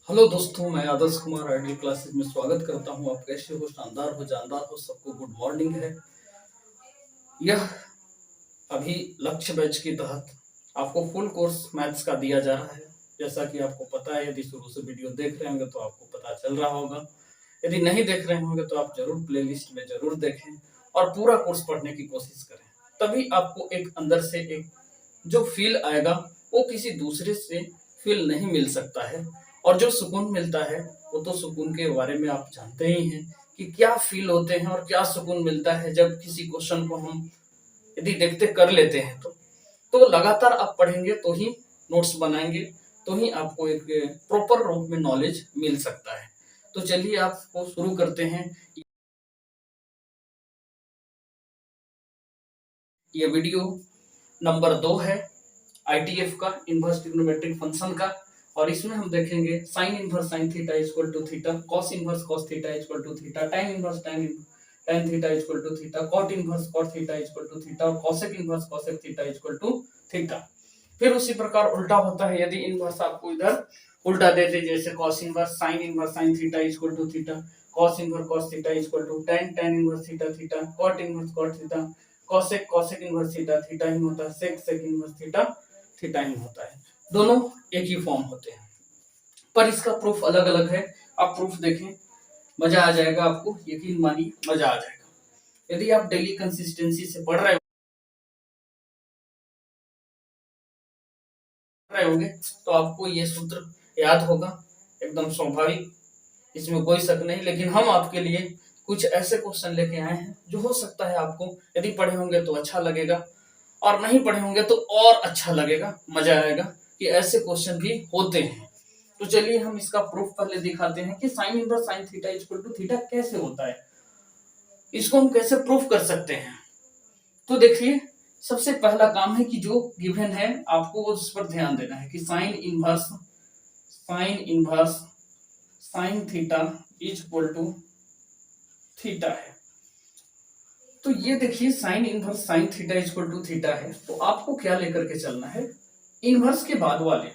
Hello दोस्तों, मैं Adarsh Kumar ideal classes में स्वागत करता हूं। आप कैसे हो? शानदार हो, जानदार हो, सबको गुड मॉर्निंग है। यह अभी लक्ष्य बैच के तहत आपको फुल कोर्स मैथ्स का दिया जा रहा है। जैसा कि आपको पता है, यदि शुरू से वीडियो देख रहे होंगे तो आपको पता चल रहा होगा। यदि नहीं देख रहे होंगे तो आप जरूर प्लेलिस्ट में जरूर देखें और पूरा कोर्स पढ़ने की कोशिश करें। तभी आपको एक अंदर से एक जो फील आएगा वो किसी दूसरे से फील नहीं मिल सकता है। और जो सुकून मिलता है वो तो सुकून के बारे में आप जानते ही हैं कि क्या फील होते हैं और क्या सुकून मिलता है जब किसी क्वेश्चन को हम यदि देखते कर लेते हैं। तो लगातार आप पढ़ेंगे तो ही नोट्स बनाएंगे तो ही आपको एक प्रॉपर रूप में नॉलेज मिल सकता है। तो चलिए आपको शुरू करते हैं। ये वीडियो नंबर 2 है आईटीएफ का, इनवर्स ट्रिग्नोमेट्रिक फंक्शन का। और इसमें हम देखेंगे sine inverse sine theta equal to theta, cos inverse cos theta equal to theta, tan inverse tan theta equal to theta, cot inverse cot theta equal to theta और cosec inverse cosec theta equal to theta. फिर उसी प्रकार उल्टा होता है, यदि inverse आपको इधर उल्टा देते जैसे cos inverse sine theta equal to theta, cos inverse cos theta equal to tan inverse theta theta, cot inverse cot theta, cosec inverse theta theta ही होता है, सेक इनवर्स थीटा थीटा ही होता है। दोनों एक ही फॉर्म होते हैं पर इसका प्रूफ अलग अलग है। आप प्रूफ देखें, मजा आ जाएगा आपको, यकीन मानिए मजा आ जाएगा। यदि आप डेली कंसिस्टेंसी से पढ़ रहे होंगे तो आपको ये सूत्र याद होगा, एकदम स्वाभाविक, इसमें कोई शक नहीं। लेकिन हम आपके लिए कुछ ऐसे क्वेश्चन लेके आए हैं जो हो सकता है आपको यदि पढ़े होंगे तो अच्छा लगेगा और नहीं पढ़े होंगे तो और अच्छा लगेगा, मजा आएगा कि ऐसे क्वेश्चन भी होते हैं। तो चलिए हम इसका प्रूफ पहले दिखाते हैं कि sine inverse sine theta equal to theta कैसे होता है, इसको हम कैसे प्रूफ कर सकते हैं। तो देखिए, सबसे पहला काम है कि जो गिवन है आपको उस पर ध्यान देना है कि sine inverse sine theta equal to theta है। तो ये देखिए, sine inverse sine theta equal to theta है। तो आपको क्या लेकर के चलना है, इनवर्स के बाद वाले,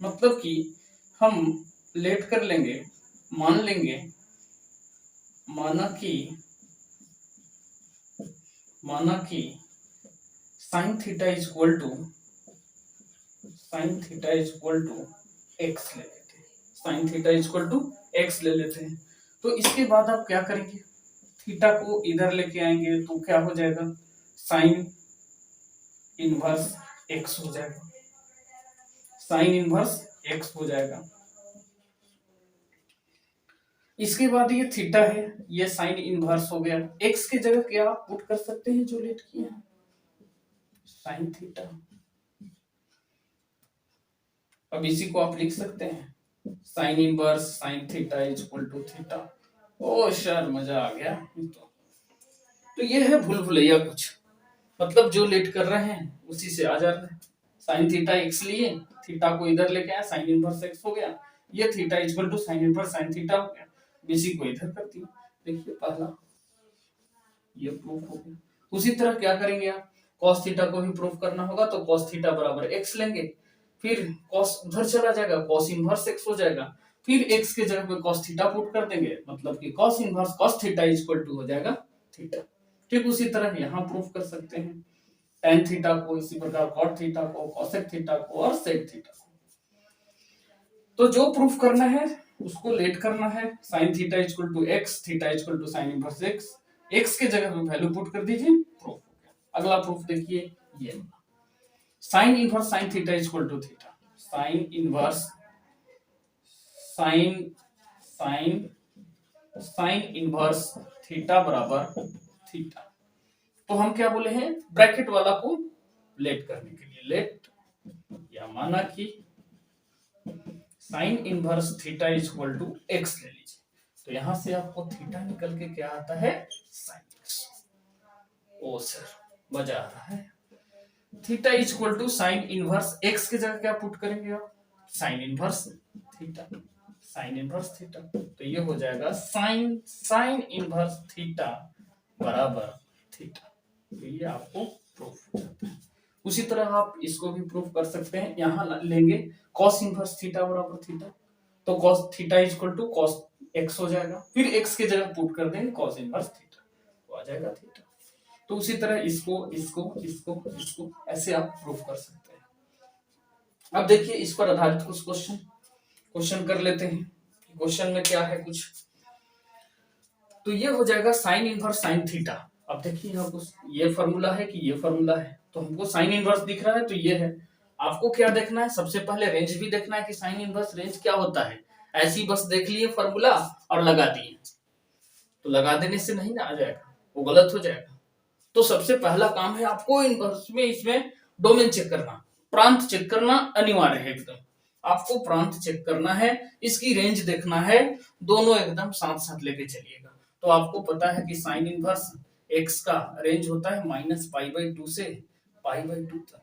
मतलब कि हम लेट कर लेंगे, मान लेंगे, माना कि sine theta equal to x ले लेते हैं, sine theta equal to x ले लेते हैं। तो इसके बाद आप क्या करेंगे, थीटा को इधर लेके आएंगे तो क्या हो जाएगा, साइन इनवर्स एक्स हो जाएगा, साइन इनवर्स एक्स हो जाएगा। इसके बाद ये थीटा है, ये साइन इनवर्स हो गया। एक्स की जगह क्या आप पुट कर सकते हैं जो लेट किए हैं, साइन थीटा। अब इसी को आप लिख सकते हैं sine inverse sine theta equal to theta. ओ सर, मजा आ गया। तो ये है भूल भुलैया कुछ, मतलब जो लेट कर रहे हैं उसी से आ जा रहे हैं। साइन थीटा एक्स लिए, थीटा को इधर लेके आया, साइन इनवर्स एक्स हो गया। ये theta equal to sine inverse sine theta हो गया, इसी को इधर कर दिया। देखिए पहला ये प्रूफ हो गया। उसी तरह क्या करेंगे आप, cos थीटा को भी प्रूफ करना होगा तो cos थीटा बराबर x लेंगे, फिर cos उधर चला जाएगा, cos इनवर्स x हो जाएगा, फिर x के जगह पे cos थीटा पुट कर देंगे, मतलब कि cos inverse cos theta equal to हो जाएगा थीटा। ठीक उसी तरह यहाँ प्रूफ कर सकते हैं tan थीटा को, इसी प्रकार cot थीटा को, cosec थीटा को और sec थीटा को। तो जो प्रूफ करना है उसको लेट करना है, sin theta equal to x, theta equal to sine inverse x, x के जगह पे वैल्यू पुट कर दीजिए, प्रूफ हो गया। अगला प्रूफ देखिए, ये sine inverse sine theta equal to theta, sine inverse sine sine sine inverse theta बराबर थीटा। तो हम क्या बोले हैं, ब्रैकेट वाला को लेट करने के लिए, लेट या माना कि sine inverse theta equal to x ले लीजिए। तो यहां से आपको थीटा निकल के क्या आता है, साइन एक्स। ओ सर, मजा आ रहा है। Theta equal to sine inverse x की जगह क्या पुट करेंगे आप, sine inverse theta, sine inverse theta. तो ये हो जाएगा साइन इनवर्स थीटा बराबर थीटा। तो ये आपको प्रूफ हो जाता है। उसी तरह आप इसको भी प्रूफ कर सकते हैं, यहां लेंगे cos इनवर्स थीटा बराबर थीटा, तो cos theta equal to cos x हो जाएगा, फिर x की जगह पुट कर देंगे cos इनवर्स थीटा, तो आ जाएगा थीटा। तो उसी तरह इसको इसको इसको इसको ऐसे आप प्रूव कर सकते हैं। अब देखिए इस पर आधारित कुछ क्वेश्चन कर लेते हैं। क्वेश्चन में क्या है कुछ, तो ये हो जाएगा साइन इनवर्स साइन थीटा। अब देखिए यहाँ कुछ ये फॉर्मूला है कि ये फॉर्मूला है, तो हमको साइन इनवर्स दिख रहा है तो ये है। आपको क्या देखना है, सबसे पहले रेंज भी देखना है कि साइन इनवर्स रेंज क्या होता है। ऐसी बस देख लिए फॉर्मूला और लगा दिए, तो लगा देने से नहीं ना आ जाएगा, वो गलत हो जाएगा। तो सबसे पहला काम है आपको इनवर्स में इसमें डोमेन चेक करना, प्रांत चेक करना अनिवार्य है एकदम। आपको प्रांत चेक करना है, इसकी रेंज देखना है, दोनों एकदम साथ साथ लेके चलिएगा। तो आपको पता है कि साइन इनवर्स एक्स का रेंज होता है -π/2 से π/2 तक।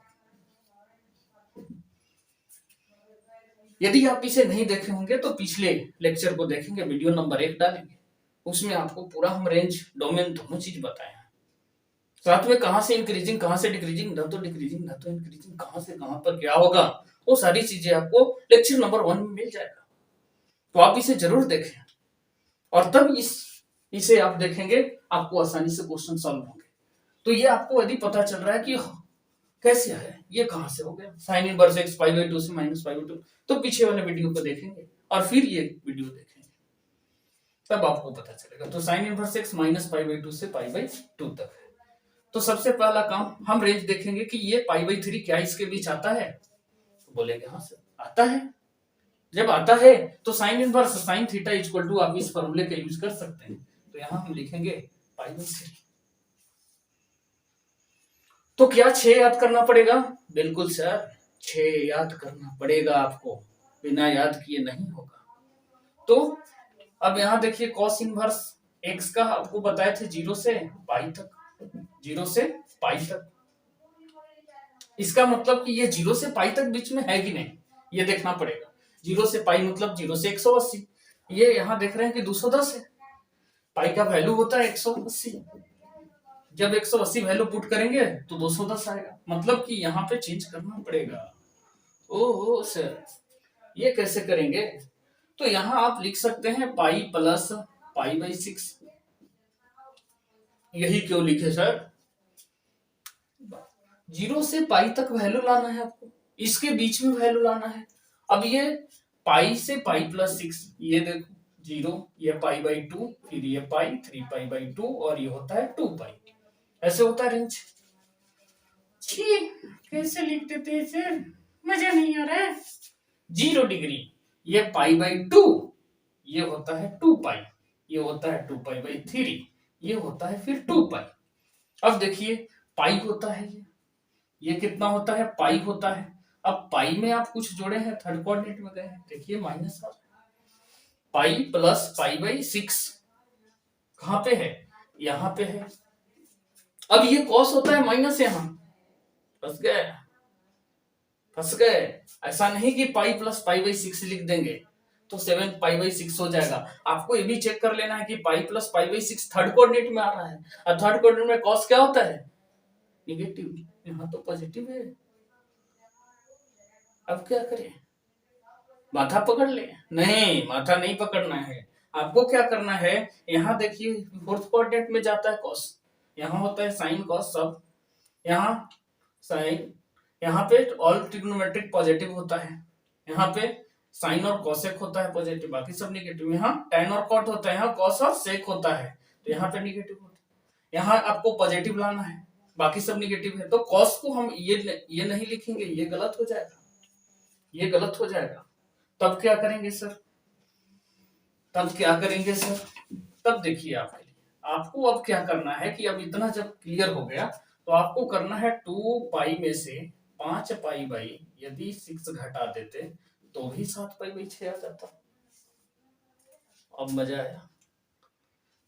यदि आप इसे नहीं देखे होंगे तो पिछले लेक्चर को देखेंगे, वीडियो नंबर 1 डालेंगे, उसमें आपको पूरा हम रेंज डोमेन दोनों चीज बताए हैं। साथ में कहां से इंक्रीजिंग कहां से डिक्रीजिंग, न तो डिक्रीजिंग न तो इंक्रीजिंग, कहां से कहां पर क्या होगा, वो सारी चीजें आपको लेक्चर नंबर 1 में मिल जाएगा। तो आप इसे जरूर देखें और तब इसे आप देखेंगे, आपको आसानी से क्वेश्चन सॉल्व होंगे। तो ये आपको यदि पता चल रहा है कि कैसे है, ये कहां से हो गया साइन इनवर्स x π/2 से -π/2, तो पीछे वाले वीडियो को देखेंगे और फिर ये वीडियो देखेंगे, तब आपको पता चलेगा। तो साइन इनवर्स x -π/2 से π/2 तक है। तो सबसे पहला काम हम रेंज देखेंगे कि ये π/3 क्या इसके बीच आता है, तो बोलेंगे हाँ सर आता है। जब आता है तो sine inverse sine theta equal to आप इस फॉर्मूले का यूज कर सकते हैं। तो यहां हम लिखेंगे π/3। तो क्या 6 याद करना पड़ेगा, बिल्कुल सर 6 याद करना पड़ेगा आपको, बिना याद किए नहीं होगा। तो अब यहां देखिए cos इनवर्स x का आपको बताए थे 0 से पाई तक, 0 से पाई तक। इसका मतलब कि ये 0 से पाई तक बीच में है कि नहीं, ये देखना पड़ेगा। 0 से पाई मतलब 0 से 180, ये यहां देख रहे हैं कि 210 है, पाई का वैल्यू होता है 180। जब 180 वैल्यू पुट करेंगे तो 210 आएगा, मतलब कि यहाँ पे चेंज करना पड़ेगा। ओहो सर ये कैसे करेंगे, तो यहां आप लिख सकते हैं पाई प्लस π/6। यही क्यों लिखे सर, 0 से पाई तक वैल्यू लाना है आपको, इसके बीच में वैल्यू लाना है। अब ये पाई से पाई प्लस 6, ये देखो 0, ये π/2, फिर ये पाई 3π/2 और ये होता है 2 पाई, ऐसे होता है रेंज। कैसे लिख देते हैं सर, मजा नहीं आ रहा है। 0 डिग्री ये π/2, ये होता है 2 पाई, ये होता है 2π/3, ये होता है फिर 2 पाई। अब देखिए पाई होता है ये कितना होता है, पाई होता है। अब पाई में आप कुछ जोड़े हैं, थर्ड कोऑर्डिनेट में गए हैं, देखिए माइनस आ रहा है। पाई प्लस π/6 कहां पे है, यहां पे है। अब ये कॉस होता है माइनस, यहां फंस गए। ऐसा नहीं कि पाई प्लस π/6 लिख देंगे तो 7π/6 हो जाएगा। आपको ये भी चेक कर लेना है कि पाई प्लस π/6 थर्ड कोऑर्डिनेट में आ रहा है, और थर्ड कोऑर्डिनेट में कॉस क्या होता है, निगेटिव, यहाँ तो पॉजिटिव है। अब क्या करें, माथा पकड़ ले, नहीं माथा नहीं पकड़ना है। आपको क्या करना है, यहाँ देखिए फोर्थ कोऑर्डिनेट में जाता है कॉस, यहाँ होता है साइन कॉस सब, यहाँ साइन, यहाँ पे ऑल ट्रिग्नोमेट्रिक पॉजिटिव होता है, यहाँ पे साइन और कॉसेक होता है पॉजिटिव, बाकी सब निगेटिव। यहाँ tan और कॉट होता है, यहाँ कॉस और सेक होता है, तो यहाँ पे निगेटिव होता है। यहाँ आपको पॉजिटिव लाना है, बाकी सब निगेटिव है। तो कॉस को हम ये नहीं लिखेंगे, ये गलत हो जाएगा, ये गलत हो जाएगा। तब क्या करेंगे सर, तब देखिए आपके लिए, आपको अब क्या करना है कि अब इतना जब क्लियर हो गया तो आपको करना है 2 पाई में से 5 पाई बाई, यदि 6 घटा देते तो भी 7 π/6 आ जाता। अब मजा आया।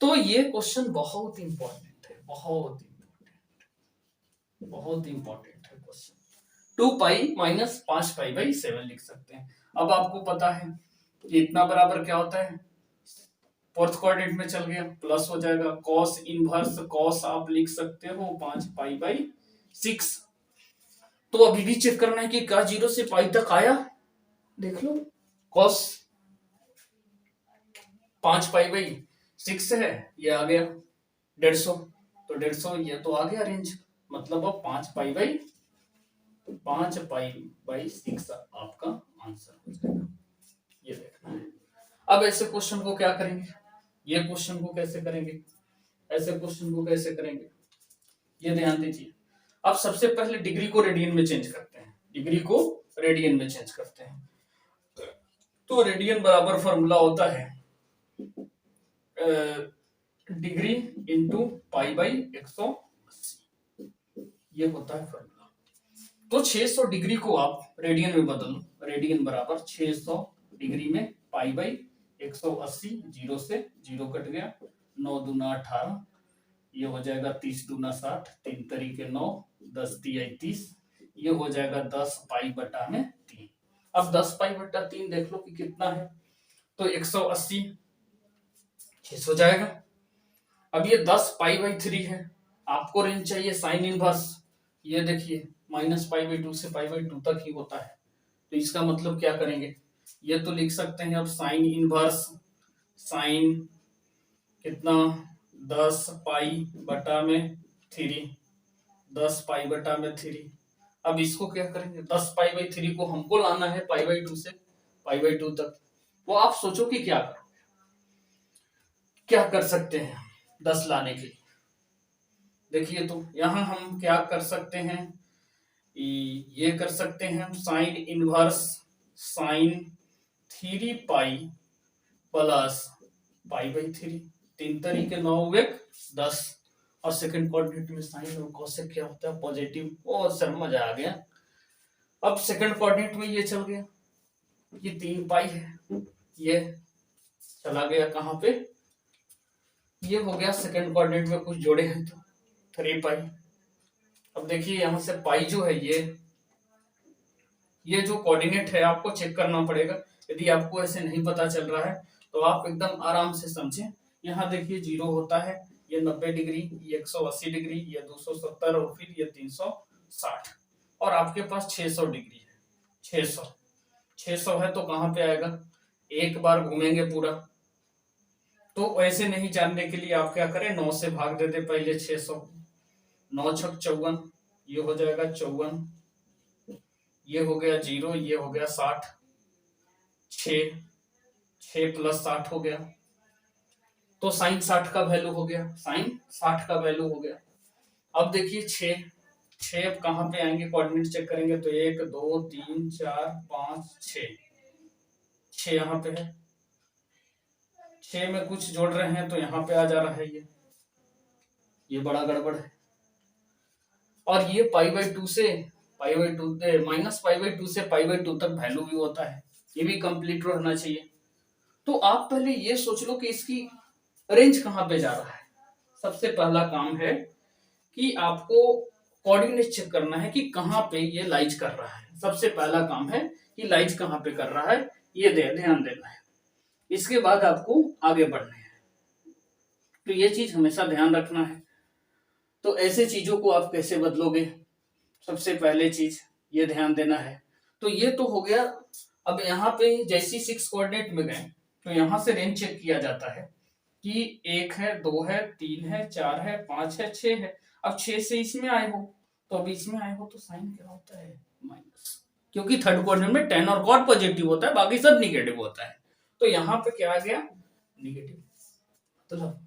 तो ये क्वेश्चन बहुत इंपॉर्टेंट है, बहुत इंपॉर्टेंट है क्वेश्चन। 2 पाई माइनस 5 π/7 लिख सकते हैं। अब आपको पता है इतना बराबर क्या होता है, फोर्थ कोऑर्डिनेट में चल गया, प्लस हो जाएगा कॉस इनवर्स कॉस, आप लिख सकते हो 5 π/6। तो अभी भी चेक करना है कि क्या 0 से पाई तक आया, देख लो कॉस 5π/6 है, ये आ गया 150, तो 150 ये तो आ गया रेंज, मतलब अब 5π/6 आपका आंसर हो जाएगा। ये देखना है। अब ऐसे क्वेश्चन को क्या करेंगे, ये क्वेश्चन को कैसे करेंगे, ऐसे क्वेश्चन को कैसे करेंगे, ये ध्यान दीजिए। अब सबसे पहले डिग्री को रेडियन में चेंज करते हैं, डिग्री को रेडियन में चेंज करते हैं। तो रेडियन बराबर फॉर्मूला होता है डिग्री इंटू π/180, ये होता है फॉर्मूला। तो 600 डिग्री को आप रेडियन में बदल लो, रेडियन बराबर 600 डिग्री में π/180, 0 से 0 कट गया, 9 दूना 18, ये हो जाएगा 30 दूना 60, 3 तरीके 9, 10 तिया 30, ये हो जाएगा 10π/3। अब 10π/3 देख लो कि कितना है, तो 180 6 हो जाएगा। अब ये 10π/3 है, आपको रेंज चाहिए साइन इनवर्स, ये देखिए -π/2 से π/2 तक ही होता है, तो इसका मतलब क्या करेंगे, ये तो लिख सकते हैं अब साइन इनवर्स, साइन कितना 10π/3, 10π/3। अब इसको क्या करेंगे, 10π/3 को हमको लाना है π/2 से π/2 तक, वो आप सोचो कि क्या कर सकते हैं 10 लाने के लिए। देखिए तो यहां हम क्या कर सकते हैं, ये कर सकते हैं हम साइन इनवर्स साइन 3π प्लस π/3, 3 तरीके 9 हुए 10, और सेकंड कोऑर्डिनेट में साइन और कोसेक क्या होता है पॉजिटिव। ओ सर मजा आ गया। अब सेकंड कोऑर्डिनेट में ये चल गया, ये 3π है, ये चला गया कहां पे, ये हो गया सेकंड कोऑर्डिनेट में कुछ जोड़े हैं तो 3π। अब देखिए यहां से पाई जो है ये जो कोऑर्डिनेट है आपको चेक करना पड़ेगा, यदि आपको ऐसे नहीं पता चल रहा है तो आप एकदम आराम से समझें। यहाँ देखिए 0 होता है, ये 90 डिग्री, ये 180 डिग्री, ये 270 और फिर ये 360, और आपके पास 600 डिग्री है, 600 है तो कहां पे आएगा, एक बार घूमेंगे पूरा। तो ऐसे नहीं जानने के लिए आप क्या करें, 9 से भाग देते पहले 600, 9 छक 54, ये हो जाएगा 54, ये हो गया 0, ये हो गया 60, 6 प्लस 60 हो गया, तो साइन 60 का वैल्यू हो गया, साइन 60 का वैल्यू हो गया। अब देखिए 6 अब कहां पे आएंगे, कोऑर्डिनेट चेक करेंगे तो 1 2 3 4 5 6 यहाँ पे है, 6 में कुछ जोड़ रहे हैं तो यहाँ पे आ जा रहा है, ये बड़ा गड़बड़ है। और ये π/2 से π/2 -π/2 से π/2 तक वैल्यू भी होता है, ये भी कंप्लीट रहना चाहिए। तो आप पहले ये सोच लो कि इसकी रेंज कहां पे जा रहा है। सबसे पहला काम है कि आपको कोऑर्डिनेट चेक करना है कि कहां पे ये लाइज कर रहा है। सबसे पहला काम है कि लाइज कहां पे कर रहा है, ये ध्यान देना है। इसके बाद आपको आगे बढ़ना है, तो ये चीज हमेशा ध्यान रखना है। तो ऐसे चीजों को आप कैसे बदलोगे, सबसे पहले चीज ये ध्यान देना है। तो ये तो हो गया। अब यहाँ पे जैसी 6 कोऑर्डिनेट में गए तो यहाँ से रेंज चेक किया जाता है कि 1 है 2 है 3 है 4 है 5 है 6 है। अब 6 से इसमें आए हो तो अब इसमें आए हो तो साइन क्या होता है माइनस, क्योंकि थर्ड कोऑर्डिनेट में tan और cot पॉजिटिव होता है, बाकी सब निगेटिव होता है। तो यहाँ पे क्या आ गया निगेटिव, मतलब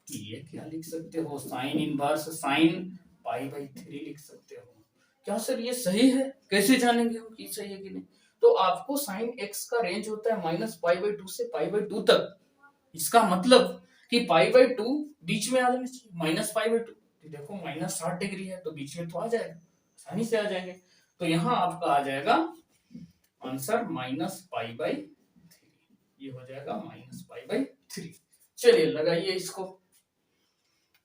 ये क्या लिख सकते हो, साइन इनवर्स साइन π/3 लिख सकते हो। क्या सर ये सही है, कैसे जानेंगे हम कि सही है कि नहीं। तो आपको साइन x का रेंज होता है -π/2 से π/2 तक। इसका मतलब कि π/2 बीच में आ जाना चाहिए, -π/2 देखो -60 डिग्री है तो बीच में तो आ जाएगा, आसानी से आ जाएंगे। तो यहाँ आपका आ जाएगा आंसर -π/3, ये हो जाएगा -π/3। चलिए लगाइए इसको,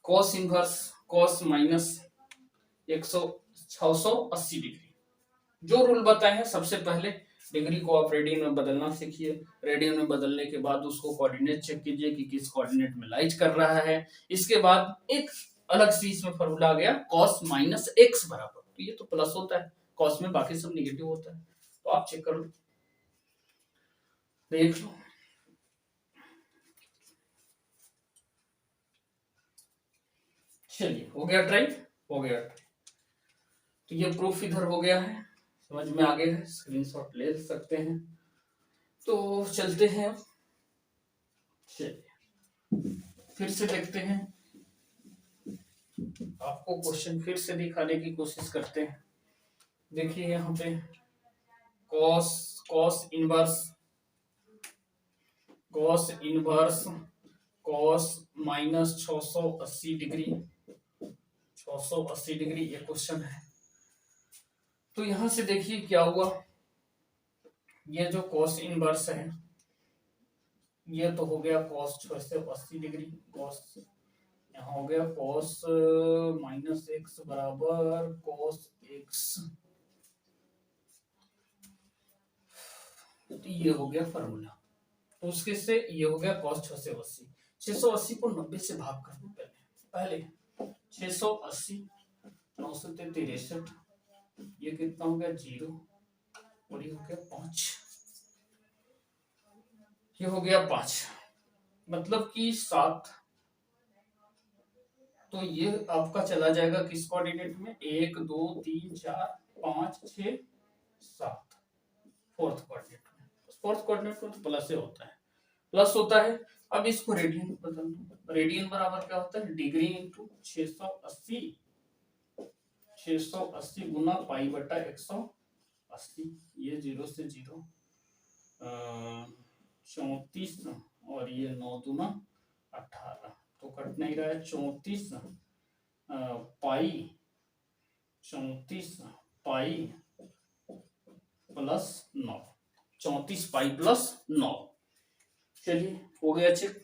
cos इनवर्स cos -680 डिग्री। जो रूल बताए हैं, सबसे पहले डिग्री को आप रेडियन में बदलना सीखिए। रेडियन में बदलने के बाद उसको कोऑर्डिनेट चेक कीजिए कि किस कोऑर्डिनेट में लाइज कर रहा है। इसके बाद एक अलग सी इसमें फॉर्मूला आ गया cos -x बराबर, तो ये तो प्लस होता है, cos में बाकी सब निगेटिव होता है। तो आप चेक कर लो, देख लो हो गया ट्राई, हो गया ट्राई। तो ये प्रूफ इधर हो गया है, समझ में आ गया है, स्क्रीनशॉट ले सकते हैं। तो चलते हैं अब, चलिए फिर से देखते हैं, आपको क्वेश्चन फिर से दिखाने की कोशिश करते हैं। देखिए यहाँ पे cos cos inverse cos minus 680 degree, 680 degree ये क्वेश्चन है। तो यहां से देखिए क्या हुआ, ये जो कॉस इनवर्स है ये तो हो गया कॉस 680 डिग्री, कॉस यहाँ हो गया कॉस माइनस एक्स बराबर कॉस एक्स, तो ये हो गया फॉर्मूला। तो उसके से ये हो गया कॉस 680, 680 को 90 से भाग कर दो पहले 680 9 से 63, ये कितना हो गया 0 और ये हो गया 5, ये हो गया 5 मतलब कि 7। तो ये आपका चला जाएगा किस कोऑर्डिनेट में, 1 2 3 4 5 6 7 फोर्थ कोऑर्डिनेट में। फोर्थ कोऑर्डिनेट में तो प्लस से होता है, प्लस होता है। अब इसको रेडियन में बदल दो, रेडियन बराबर क्या होता है डिग्री इंटू 680, 680 गुना पाई बटा 180, ये 0 से 0 34 और ये 9 दूना 18, तो कट नहीं रहा है 34 पाई 34 पाई प्लस 9, 34 पाई प्लस 9। चलिए हो गया चेक,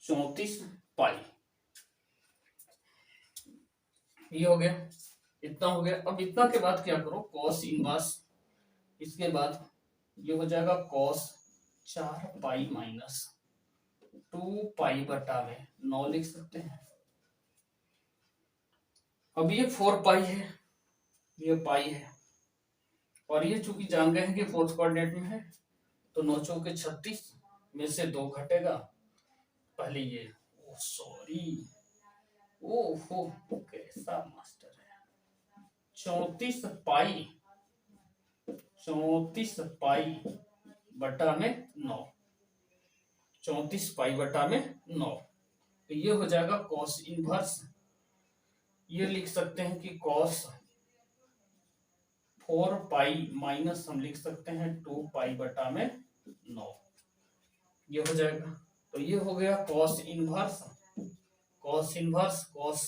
34 पाई ये हो गया, इतना हो गया। अब इतना के बाद क्या करो कॉस इनवर्स, इसके बाद ये हो जाएगा कॉस 4 पाई माइनस 2 पाई बटा में 9 लिख सकते हैं। अब ये 4 पाई है, ये पाई है, और ये चूंकि जान गए हैं कि फोर्थ कोऑर्डिनेट में है, तो 9 चौके 36 में से 2 घटेगा, पहले ये ओ सॉरी ओहो कैसा मास्टर है, 34 पाई 34 पाई बटा में 9, 34 पाई बटा में 9, तो ये हो जाएगा कॉस इनवर्स, ये लिख सकते हैं कि कॉस 4 पाई माइनस हम लिख सकते हैं 2 पाई बटा में 9, ये हो जाएगा। तो ये हो गया cos inverse, cos inverse cos,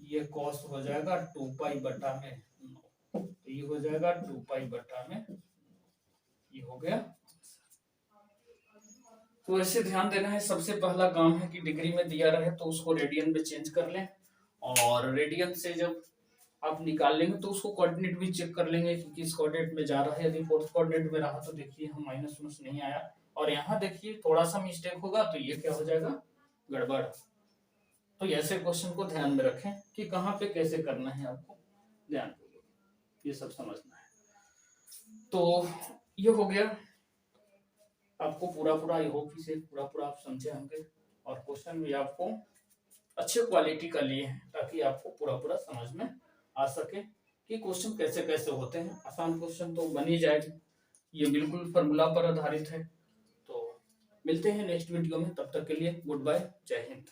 ये कॉस हो जाएगा 2 पाई बटा में 9, तो ये हो जाएगा 2 पाई बटा में, ये हो गया। तो ऐसे ध्यान देना है, सबसे पहला काम है कि डिग्री में दिया रहे तो उसको रेडियन में चेंज कर लें, और रेडियन से जब आप निकाल लेंगे तो उसको कोऑर्डिनेट भी चेक कर लेंगे कि किस कोऑर्डिनेट में जा रहा है। यदि फोर्थ कोऑर्डिनेट में रहा तो देखिए हम माइनस माइनस नहीं आया, और यहाँ देखिए थोड़ा सा मिस्टेक होगा तो ये क्या हो जाएगा गड़बड़। तो ऐसे क्वेश्चन को ध्यान में रखें कि कहाँ पे कैसे करना है, आपको ध्यान ये सब समझना है। तो ये हो गया, आपको पूरा आई होप इसे पूरा आप समझे होंगे, और क्वेश्चन भी आपको अच्छे क्वालिटी का लिए हैं ताकि आपको पूरा समझ में आ सके कि क्वेश्चन कैसे कैसे होते हैं। आसान क्वेश्चन तो बन ही जाएगा, ये बिल्कुल फॉर्मूला पर आधारित है। तो मिलते हैं नेक्स्ट वीडियो में, तब तक के लिए गुड बाय, जय हिंद।